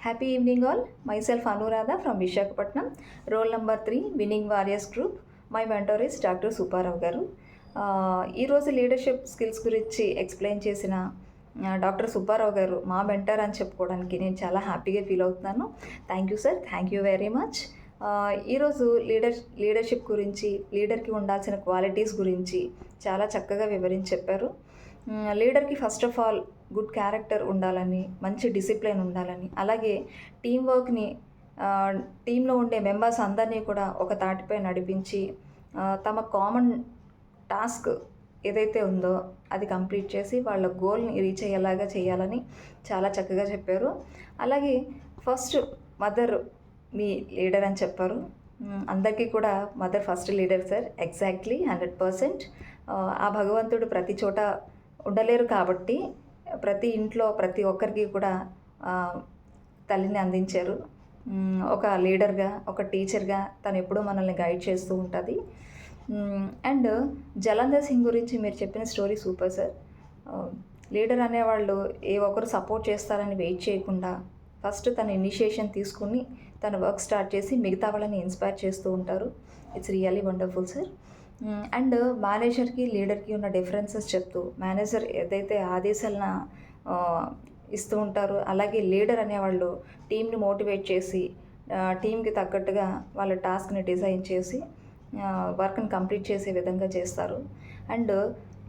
Happy evening all. Myself Anuradha from Vishakhapatnam. Roll number 3, Winning Warriors Group. My mentor is Dr. Suparao garu. ఈరోజు leadership skills గురించి explain చేసిన doctor Subbarao గారు మా mentor అని చెప్పుకోవడానికి నేను చాలా హ్యాపీగా ఫీల్ అవుతున్నాను. Thank you sir, thank you very much. ఈరోజు లీడర్షిప్ గురించి, లీడర్కి ఉండాల్సిన క్వాలిటీస్ గురించి చాలా చక్కగా వివరించి చెప్పారు. లీడర్కి first of all good character ఉండాలని, మంచి డిసిప్లిన్ ఉండాలని, అలాగే టీం వర్క్ని, టీంలో ఉండే మెంబర్స్ అందరినీ కూడా ఒక తాటిపై నడిపించి తమ కామన్ టాస్క్ ఏదైతే ఉందో అది కంప్లీట్ చేసి వాళ్ళ గోల్ని రీచ్ అయ్యేలాగా చేయాలని చాలా చక్కగా చెప్పారు. అలాగే ఫస్ట్ మదర్ మీ లీడర్ అని చెప్పారు. అందరికీ కూడా mother first leader sir, exactly 100%. ఆ భగవంతుడు ప్రతి చోట ఉండలేరు కాబట్టి ప్రతి ఇంట్లో ప్రతి ఒక్కరికి కూడా తల్లిని అందించారు. ఒక లీడర్గా, ఒక టీచర్గా తను ఎప్పుడూ మనల్ని గైడ్ చేస్తూ ఉంటుంది. అండ్ జలంధర్ సింగ్ గురించి మీరు చెప్పిన స్టోరీ సూపర్ సార్. లీడర్ అనేవాళ్ళు ఏ ఒక్కరు సపోర్ట్ చేస్తారని వెయిట్ చేయకుండా ఫస్ట్ తన ఇనిషియేషన్ తీసుకుని తన వర్క్ స్టార్ట్ చేసి మిగతా వాళ్ళని ఇన్స్పైర్ చేస్తూ ఉంటారు. It's really wonderful sir. And మేనేజర్కి లీడర్కి ఉన్న డిఫరెన్సెస్ చెప్తూ, మేనేజర్ ఏదైతే ఆదేశాలను ఇస్తూ ఉంటారో అలాగే లీడర్ అనేవాళ్ళు టీంని మోటివేట్ చేసి టీంకి తగ్గట్టుగా వాళ్ళ టాస్క్ని డిజైన్ చేసి వర్క్ని కంప్లీట్ చేసే విధంగా చేస్తారు. అండ్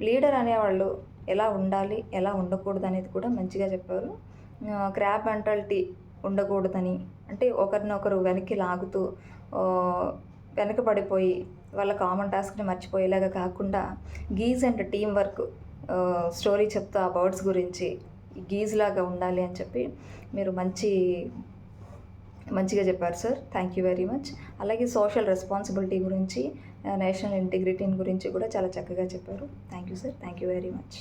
లీడర్ అనేవాళ్ళు ఎలా ఉండాలి, ఎలా ఉండకూడదు అనేది కూడా మంచిగా చెప్పారు. క్రాబ్ మెంటాలిటీ ఉండకూడదని, అంటే ఒకరినొకరు వెనక్కి లాగుతూ వెనకబడిపోయి వాళ్ళ కామన్ టాస్క్ని మర్చిపోయేలాగా కాకుండా guise and team work story చెప్తూ ఆ బర్డ్స్ గురించి గీజ్ లాగా ఉండాలి అని చెప్పి మీరు మంచిగా చెప్పారు sir. Thank you very much. అలాగే సోషల్ రెస్పాన్సిబిలిటీ గురించి, నేషనల్ ఇంటిగ్రిటీ గురించి కూడా చాలా చక్కగా చెప్పారు. Thank you sir, thank you very much.